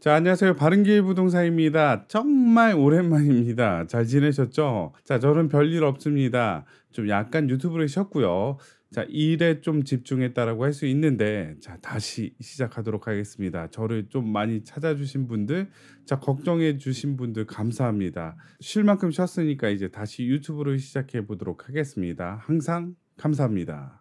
자, 안녕하세요. 바른길 부동산입니다. 정말 오랜만입니다. 잘 지내셨죠? 자, 저는 별일 없습니다. 좀 약간 유튜브를 쉬었고요. 자, 일에 좀 집중했다라고 할 수 있는데, 자, 다시 시작하도록 하겠습니다. 저를 좀 많이 찾아주신 분들, 자, 걱정해 주신 분들 감사합니다. 쉴 만큼 쉬었으니까 이제 다시 유튜브를 시작해 보도록 하겠습니다. 항상 감사합니다.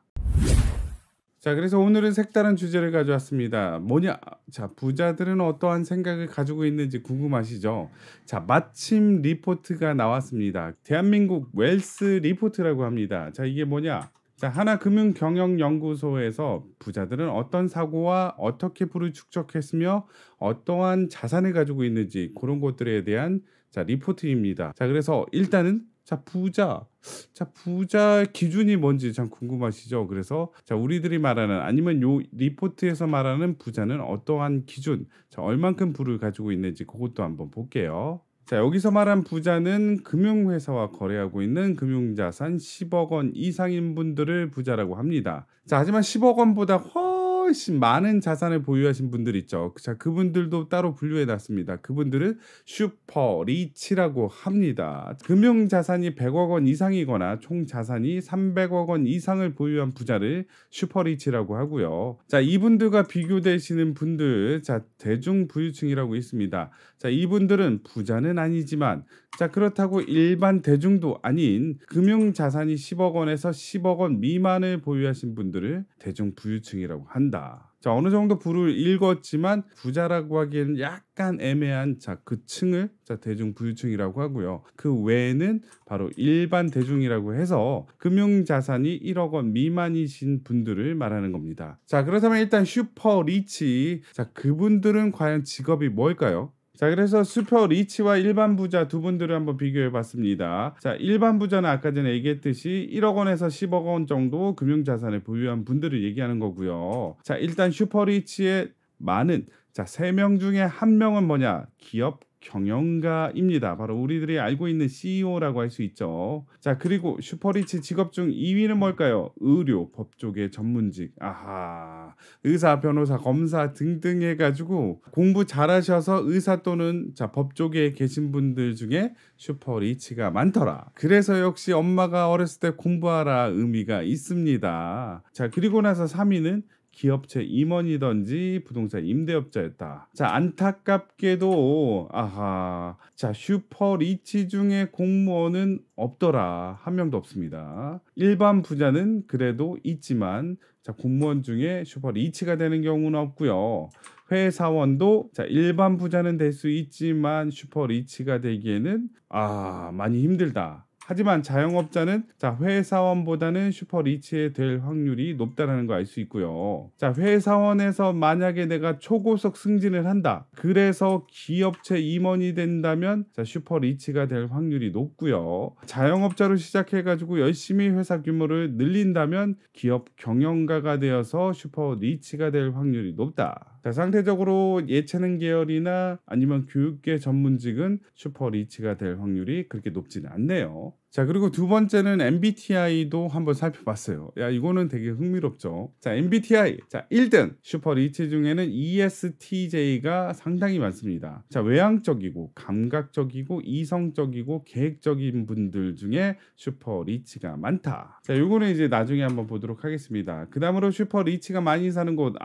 자, 그래서 오늘은 색다른 주제를 가져왔습니다. 뭐냐? 자, 부자들은 어떠한 생각을 가지고 있는지 궁금하시죠? 자, 마침 리포트가 나왔습니다. 대한민국 웰스 리포트라고 합니다. 자, 이게 뭐냐? 자, 하나금융경영연구소에서 부자들은 어떤 사고와 어떻게 부를 축적했으며 어떠한 자산을 가지고 있는지 그런 것들에 대한 자, 리포트입니다. 자, 그래서 일단은 부자 기준이 뭔지 참 궁금하시죠? 그래서 자, 우리들이 말하는 아니면 요 리포트에서 말하는 부자는 어떠한 기준, 자, 얼만큼 부를 가지고 있는지 그것도 한번 볼게요. 자, 여기서 말한 부자는 금융회사와 거래하고 있는 금융자산 10억 원 이상인 분들을 부자라고 합니다. 자, 하지만 10억 원보다 훨씬 많은 자산을 보유하신 분들 있죠. 자, 그분들도 따로 분류해 놨습니다. 그분들은 슈퍼 리치라고 합니다. 금융 자산이 100억 원 이상이거나 총 자산이 300억 원 이상을 보유한 부자를 슈퍼 리치라고 하고요. 자, 이분들과 비교되시는 분들, 자, 대중 부유층이라고 있습니다. 자, 이분들은 부자는 아니지만 자, 그렇다고 일반 대중도 아닌 금융 자산이 10억 원에서 10억 원 미만을 보유하신 분들을 대중 부유층이라고 한다. 자, 어느 정도 부를 읽었지만 부자라고 하기에는 약간 애매한 자, 그 층을 자, 대중 부유층이라고 하고요. 그 외에는 바로 일반 대중이라고 해서 금융 자산이 1억 원 미만이신 분들을 말하는 겁니다. 자, 그렇다면 일단 슈퍼 리치. 자, 그분들은 과연 직업이 뭘까요? 자, 그래서 슈퍼 리치와 일반 부자 두 분들을 한번 비교해 봤습니다. 자, 일반 부자는 아까 전에 얘기했듯이 1억 원에서 10억 원 정도 금융 자산을 보유한 분들을 얘기하는 거고요. 자, 일단 슈퍼 리치의 많은 자, 3명 중에 1명은 뭐냐? 기업 경영가입니다. 바로 우리들이 알고 있는 CEO라고 할 수 있죠. 자, 그리고 슈퍼리치 직업 중 2위는 뭘까요? 의료, 법조계 전문직. 아하. 의사, 변호사, 검사 등등 해가지고 공부 잘하셔서 의사 또는 자, 법조계에 계신 분들 중에 슈퍼리치가 많더라. 그래서 역시 엄마가 어렸을 때 공부하라 의미가 있습니다. 자, 그리고 나서 3위는 기업체 임원이든지 부동산 임대업자였다. 자, 안타깝게도 자, 슈퍼 리치 중에 공무원은 없더라. 한 명도 없습니다. 일반 부자는 그래도 있지만 자, 공무원 중에 슈퍼 리치가 되는 경우는 없고요. 회사원도 자, 일반 부자는 될 수 있지만 슈퍼 리치가 되기에는 많이 힘들다. 하지만 자영업자는 자, 회사원보다는 슈퍼 리치에 될 확률이 높다라는 거 알 수 있고요. 자, 회사원에서 만약에 내가 초고속 승진을 한다. 그래서 기업체 임원이 된다면 자, 슈퍼 리치가 될 확률이 높고요. 자영업자로 시작해 가지고 열심히 회사 규모를 늘린다면 기업 경영가가 되어서 슈퍼 리치가 될 확률이 높다. 자, 상대적으로 예체능 계열이나 아니면 교육계 전문직은 슈퍼 리치가 될 확률이 그렇게 높지는 않네요. 자, 그리고 두 번째는 MBTI도 한번 살펴봤어요. 야, 이거는 되게 흥미롭죠. 자, MBTI. 자, 1등 슈퍼 리치 중에는 ESTJ가 상당히 많습니다. 자, 외향적이고 감각적이고 이성적이고 계획적인 분들 중에 슈퍼 리치가 많다. 자, 요거는 이제 나중에 한번 보도록 하겠습니다. 그 다음으로 슈퍼 리치가 많이 사는 곳.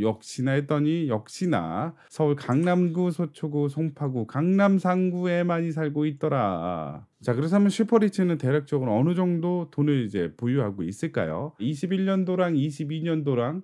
역시나 했더니 역시나 서울 강남구, 서초구, 송파구, 강남 상구에 많이 살고 있더라. 자, 그래서 한번 슈퍼리치는 대략적으로 어느 정도 돈을 이제 보유하고 있을까요? 21년도랑 22년도랑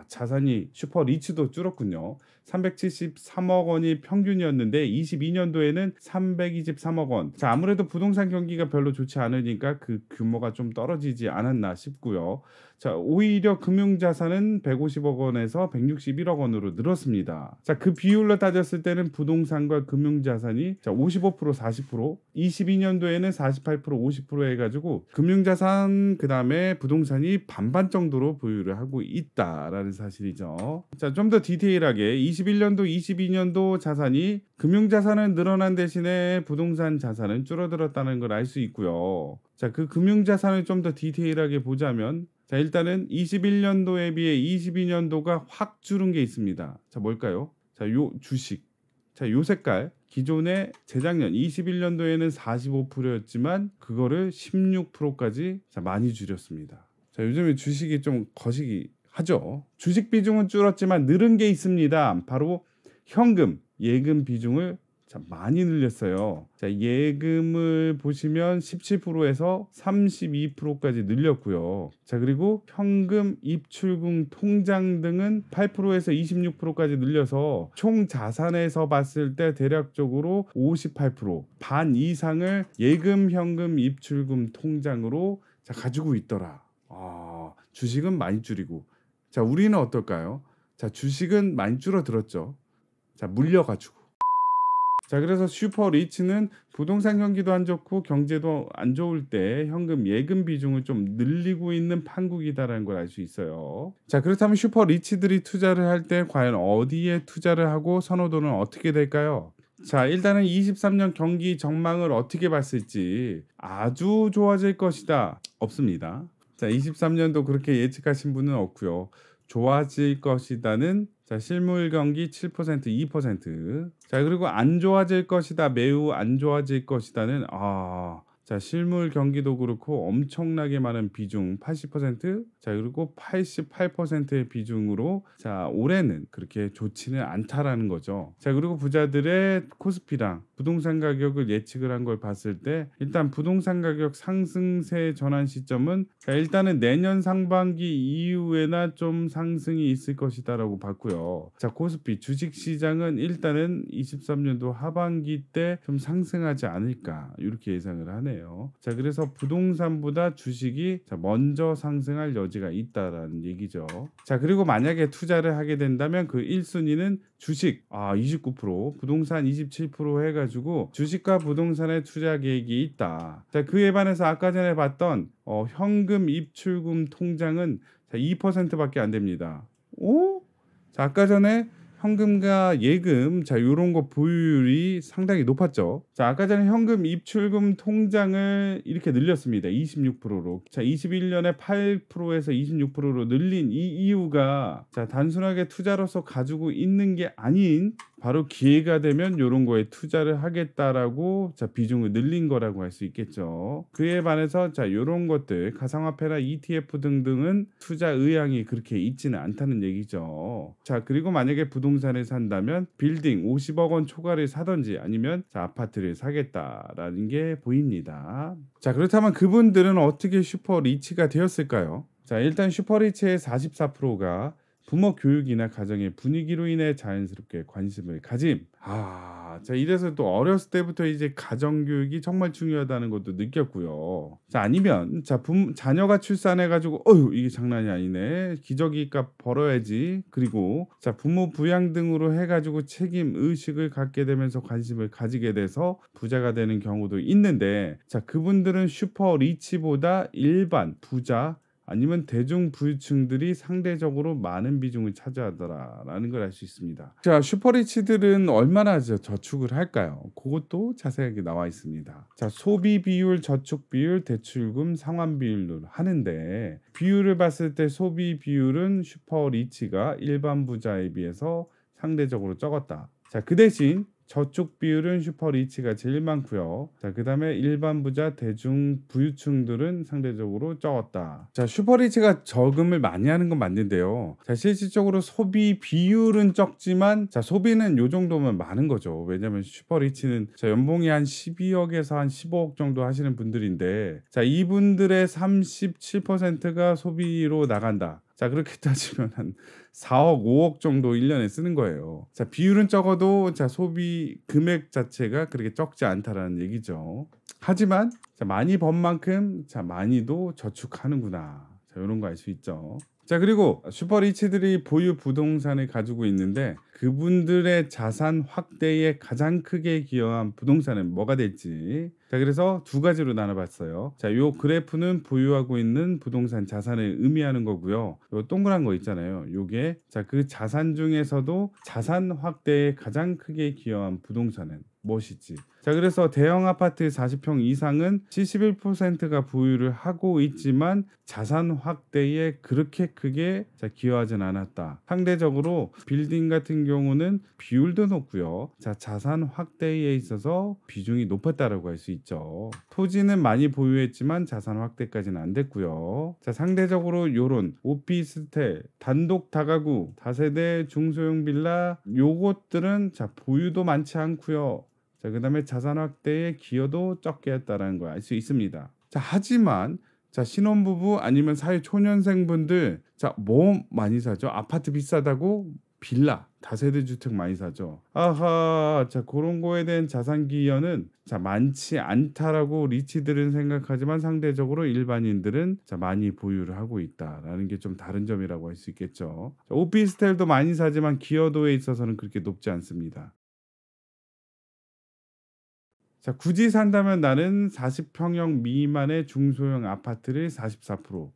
자산이 슈퍼리치도 줄었군요. 373억 원이 평균이었는데 22년도에는 323억 원. 자, 아무래도 부동산 경기가 별로 좋지 않으니까 그 규모가 좀 떨어지지 않았나 싶고요. 자, 오히려 금융자산은 150억 원에서 161억 원으로 늘었습니다. 자, 그 비율로 따졌을 때는 부동산과 금융자산이 자, 55% 40%, 22년도에는 48% 50% 해가지고 금융자산 그다음에 부동산이 반반 정도로 보유를 하고 있다라는 사실이죠. 자, 좀 더 디테일하게 21년도 22년도 자산이 금융자산은 늘어난 대신에 부동산 자산은 줄어들었다는 걸 알 수 있고요. 자, 그 금융자산을 좀 더 디테일하게 보자면 자, 일단은 21년도에 비해 22년도가 확 줄은 게 있습니다. 자, 뭘까요? 자, 요 주식. 자, 요 색깔. 기존에 재작년 21년도에는 45%였지만 그거를 16%까지 자, 많이 줄였습니다. 자, 요즘에 주식이 좀 거시기 하죠. 주식 비중은 줄었지만 늘은 게 있습니다. 바로 현금, 예금 비중을 자, 많이 늘렸어요. 자, 예금을 보시면 17%에서 32%까지 늘렸고요. 자, 그리고 현금, 입출금, 통장 등은 8%에서 26%까지 늘려서 총 자산에서 봤을 때 대략적으로 58%, 반 이상을 예금, 현금, 입출금, 통장으로 자, 가지고 있더라. 주식은 많이 줄이고. 자, 우리는 어떨까요? 자, 주식은 많이 줄어들었죠. 자, 물려가지고. 자, 그래서 슈퍼 리치는 부동산 경기도 안 좋고 경제도 안 좋을 때 현금 예금 비중을 좀 늘리고 있는 판국이다라는 걸 알 수 있어요. 자, 그렇다면 슈퍼 리치들이 투자를 할 때 과연 어디에 투자를 하고 선호도는 어떻게 될까요? 자, 일단은 23년 경기 전망을 어떻게 봤을지 아주 좋아질 것이다. 없습니다. 자, 23년도 그렇게 예측하신 분은 없고요. 좋아질 것이다는 자, 실물 경기 7%, 2%. 자, 그리고 안 좋아질 것이다, 매우 안 좋아질 것이다는 자, 실물 경기도 그렇고 엄청나게 많은 비중 80%. 자, 그리고 88%의 비중으로 자, 올해는 그렇게 좋지는 않다라는 거죠. 자, 그리고 부자들의 코스피랑 부동산 가격을 예측을 한 걸 봤을 때 일단 부동산 가격 상승세 전환 시점은 자, 일단은 내년 상반기 이후에나 좀 상승이 있을 것이다라고 봤고요. 자, 코스피 주식 시장은 일단은 23년도 하반기 때 좀 상승하지 않을까 이렇게 예상을 하네요. 자, 그래서 부동산보다 주식이 자, 먼저 상승할 여지가 있다라는 얘기죠. 자, 그리고 만약에 투자를 하게 된다면 그 1순위는 주식 29%, 부동산 27% 해가지고 주식과 부동산에 투자 계획이 있다. 자, 그에 반해서 아까 전에 봤던 현금, 입출금, 통장은 자, 2%밖에 안 됩니다. 자, 아까 전에 현금과 예금 자, 요런 거 보유율이 상당히 높았죠. 자, 아까 전에 현금, 입출금, 통장을 이렇게 늘렸습니다. 26%로. 자, 21년에 8%에서 26%로 늘린 이 이유가 자, 단순하게 투자로서 가지고 있는 게 아닌 바로 기회가 되면 요런 거에 투자를 하겠다라고 자, 비중을 늘린 거라고 할 수 있겠죠. 그에 반해서 자, 요런 것들 가상화폐나 ETF 등등은 투자 의향이 그렇게 있지는 않다는 얘기죠. 자, 그리고 만약에 부동산을 산다면 빌딩 50억 원 초과를 사든지 아니면 자, 아파트를 사겠다라는 게 보입니다. 자, 그렇다면 그분들은 어떻게 슈퍼 리치가 되었을까요? 자, 일단 슈퍼 리치의 44%가 부모 교육이나 가정의 분위기로 인해 자연스럽게 관심을 가짐. 자, 이래서 또 어렸을 때부터 이제 가정 교육이 정말 중요하다는 것도 느꼈고요. 자, 아니면 자, 자녀가 출산해가지고 이게 장난이 아니네. 기저귀값 벌어야지. 그리고 자, 부모 부양 등으로 해가지고 책임 의식을 갖게 되면서 관심을 가지게 돼서 부자가 되는 경우도 있는데, 자, 그분들은 슈퍼 리치보다 일반 부자 아니면 대중 부유층들이 상대적으로 많은 비중을 차지하더라라는 걸 알 수 있습니다. 자, 슈퍼리치들은 얼마나 저축을 할까요? 그것도 자세하게 나와 있습니다. 자, 소비 비율, 저축 비율, 대출금, 상환 비율로 하는데 비율을 봤을 때 소비 비율은 슈퍼리치가 일반 부자에 비해서 상대적으로 적었다. 자, 그 대신 저축 비율은 슈퍼리치가 제일 많고요. 자, 그다음에 일반 부자, 대중 부유층들은 상대적으로 적었다. 자, 슈퍼리치가 저금을 많이 하는 건 맞는데요. 자, 실질적으로 소비 비율은 적지만 자, 소비는 요 정도면 많은 거죠. 왜냐면 슈퍼리치는 자, 연봉이 한 12억에서 한 15억 정도 하시는 분들인데 자, 이분들의 37%가 소비로 나간다. 자, 그렇게 따지면 한 4억, 5억 정도 1년에 쓰는 거예요. 자, 비율은 적어도 자, 소비 금액 자체가 그렇게 적지 않다라는 얘기죠. 하지만 자, 많이 번 만큼 자, 많이도 저축하는구나. 자, 이런 거 알 수 있죠. 자, 그리고 슈퍼리치들이 보유 부동산을 가지고 있는데 그분들의 자산 확대에 가장 크게 기여한 부동산은 뭐가 될지. 자, 그래서 두 가지로 나눠봤어요. 자, 요 그래프는 보유하고 있는 부동산 자산을 의미하는 거고요. 요 동그란 거 있잖아요. 요게 자, 그 자산 중에서도 자산 확대에 가장 크게 기여한 부동산은 무엇이지? 자, 그래서 대형 아파트 40평 이상은 71%가 보유를 하고 있지만 자산 확대에 그렇게 크게 자, 기여하진 않았다. 상대적으로 빌딩 같은 경우는 비율도 높고요. 자, 자산 확대에 있어서 비중이 높았다라고 할 수 있죠. 토지는 많이 보유했지만 자산 확대까지는 안 됐고요. 자, 상대적으로 요런 오피스텔, 단독 다가구, 다세대 중소형 빌라 요것들은 자, 보유도 많지 않고요. 자, 그다음에 자산 확대에 기여도 적게 했다라는 걸 알 수 있습니다. 자, 하지만 자, 신혼부부 아니면 사회 초년생분들 자, 뭐 많이 사죠? 아파트 비싸다고 빌라, 다세대 주택 많이 사죠. 아하, 자, 그런 거에 대한 자산 기여는 자, 많지 않다라고 리치들은 생각하지만 상대적으로 일반인들은 자, 많이 보유를 하고 있다라는 게 좀 다른 점이라고 할 수 있겠죠. 자, 오피스텔도 많이 사지만 기여도에 있어서는 그렇게 높지 않습니다. 자, 굳이 산다면 나는 40평형 미만의 중소형 아파트를 44%.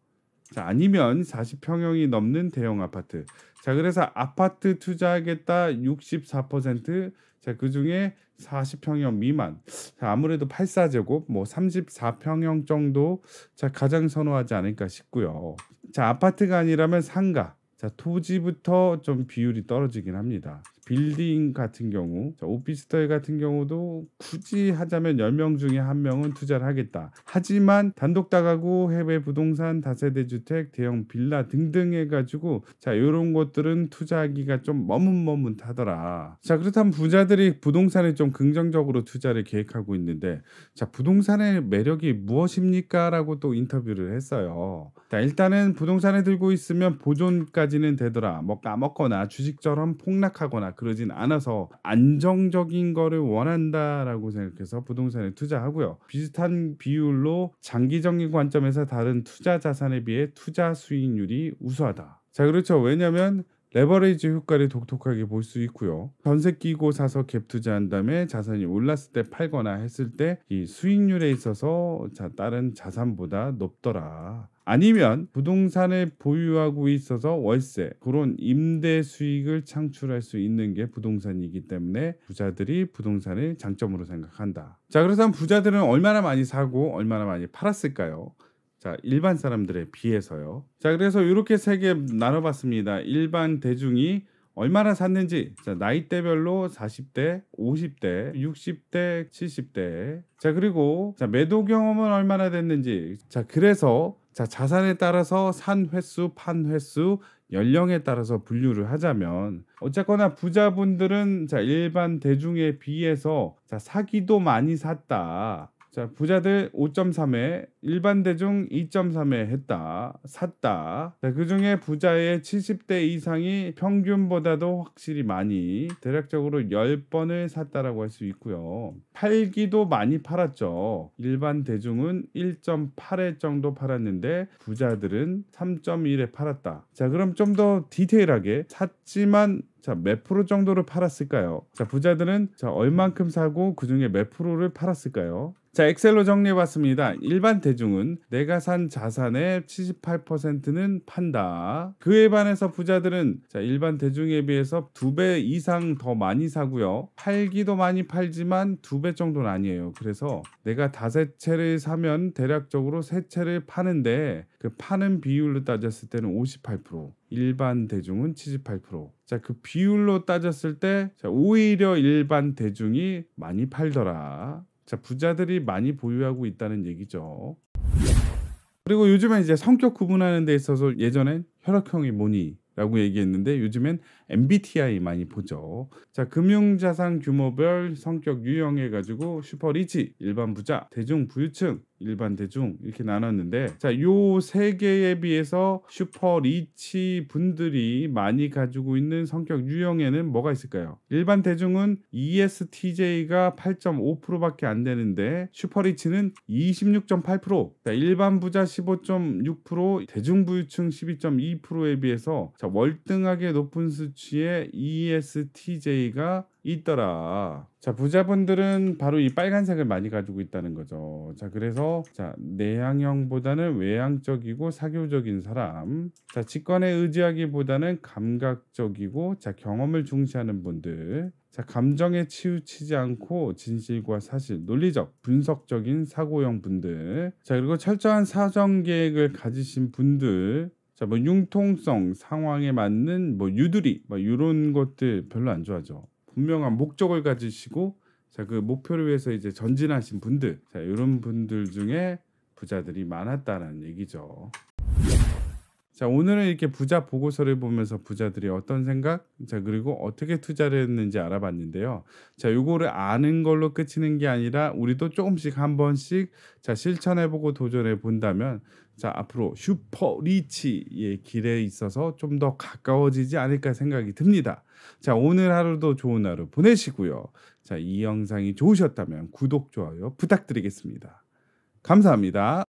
자, 아니면 40평형이 넘는 대형 아파트. 자, 그래서 아파트 투자하겠다 64%. 자, 그중에 40평형 미만. 자, 아무래도 84제곱 뭐 34평형 정도 자, 가장 선호하지 않을까 싶고요. 자, 아파트가 아니라면 상가. 자, 토지부터 좀 비율이 떨어지긴 합니다. 빌딩 같은 경우, 자, 오피스텔 같은 경우도 굳이 하자면 10명 중에 1명은 투자를 하겠다. 하지만 단독 다가구, 해외 부동산, 다세대 주택, 대형 빌라 등등 해가지고 자, 이런 것들은 투자하기가 좀 머뭇머뭇하더라. 자, 그렇다면 부자들이 부동산에 좀 긍정적으로 투자를 계획하고 있는데 자, 부동산의 매력이 무엇입니까? 라고 또 인터뷰를 했어요. 자, 일단은 부동산에 들고 있으면 보존까지는 되더라. 뭐 까먹거나 주식처럼 폭락하거나 그러진 않아서 안정적인 거를 원한다라고 생각해서 부동산에 투자하고요. 비슷한 비율로 장기적인 관점에서 다른 투자 자산에 비해 투자 수익률이 우수하다. 자, 그렇죠. 왜냐하면 레버리지 효과를 독특하게 볼 수 있고요. 전세 끼고 사서 갭 투자한 다음에 자산이 올랐을 때 팔거나 했을 때 이 수익률에 있어서 자, 다른 자산보다 높더라. 아니면 부동산을 보유하고 있어서 월세, 그런 임대 수익을 창출할 수 있는 게 부동산이기 때문에 부자들이 부동산을 장점으로 생각한다. 자, 그래서 부자들은 얼마나 많이 사고 얼마나 많이 팔았을까요? 자, 일반 사람들에 비해서요. 자, 그래서 이렇게 세 개 나눠봤습니다. 일반 대중이 얼마나 샀는지, 자, 나이대별로 40대, 50대, 60대, 70대. 자, 그리고 자, 매도 경험은 얼마나 됐는지. 자, 그래서 자, 자산에 따라서 산 횟수, 판 횟수, 연령에 따라서 분류를 하자면 어쨌거나 부자분들은 자, 일반 대중에 비해서 자, 사기도 많이 샀다. 자, 부자들 5.3회, 일반 대중 2.3회 했다, 샀다. 자, 그중에 부자의 70대 이상이 평균보다도 확실히 많이, 대략적으로 10번을 샀다라고 할 수 있고요. 팔기도 많이 팔았죠. 일반 대중은 1.8회 정도 팔았는데 부자들은 3.1회 팔았다. 자, 그럼 좀 더 디테일하게 샀지만 자, 몇 프로 정도를 팔았을까요? 자, 부자들은 자, 얼만큼 사고 그중에 몇 프로를 팔았을까요? 자, 엑셀로 정리해봤습니다. 일반 대중은 내가 산 자산의 78%는 판다. 그에 반해서 부자들은 자, 일반 대중에 비해서 2배 이상 더 많이 사고요. 팔기도 많이 팔지만 2배 정도는 아니에요. 그래서 내가 다세 채를 사면 대략적으로 3채를 파는데 그 파는 비율로 따졌을 때는 58%. 일반 대중은 78%. 자, 그 비율로 따졌을 때 자, 오히려 일반 대중이 많이 팔더라. 자, 부자들이 많이 보유하고 있다는 얘기죠. 그리고 요즘엔 이제 성격 구분하는 데 있어서 예전엔 혈액형이 뭐니라고 얘기했는데 요즘엔 MBTI 많이 보죠. 자, 금융자산 규모별 성격 유형해 가지고 슈퍼리치, 일반 부자, 대중 부유층, 일반 대중 이렇게 나눴는데 자, 요 세 개에 비해서 슈퍼리치 분들이 많이 가지고 있는 성격 유형에는 뭐가 있을까요? 일반 대중은 ESTJ가 8.5%밖에 안 되는데 슈퍼리치는 26.8%, 자, 일반 부자 15.6%, 대중 부유층 12.2%에 비해서 자, 월등하게 높은 수치의 ESTJ가 있더라. 자, 부자분들은 바로 이 빨간색을 많이 가지고 있다는 거죠. 자, 그래서 자, 내향형보다는 외향적이고 사교적인 사람. 자, 직관에 의지하기보다는 감각적이고 자, 경험을 중시하는 분들. 자, 감정에 치우치지 않고 진실과 사실, 논리적, 분석적인 사고형 분들. 자, 그리고 철저한 사정 계획을 가지신 분들. 자 뭐 융통성, 상황에 맞는 뭐 유두리 뭐 요런 것들 별로 안 좋아하죠. 분명한 목적을 가지시고 자 그 목표를 위해서 이제 전진하신 분들 자 요런 분들 중에 부자들이 많았다라는 얘기죠. 자 오늘은 이렇게 부자 보고서를 보면서 부자들이 어떤 생각 자 그리고 어떻게 투자를 했는지 알아봤는데요. 자 요거를 아는 걸로 그치는 게 아니라 우리도 쪼금씩 한 번씩 자 실천해 보고 도전해 본다면 자 앞으로 슈퍼 리치의 길에 있어서 좀 더 가까워지지 않을까 생각이 듭니다. 자 오늘 하루도 좋은 하루 보내시고요. 자 이 영상이 좋으셨다면 구독, 좋아요 부탁드리겠습니다. 감사합니다.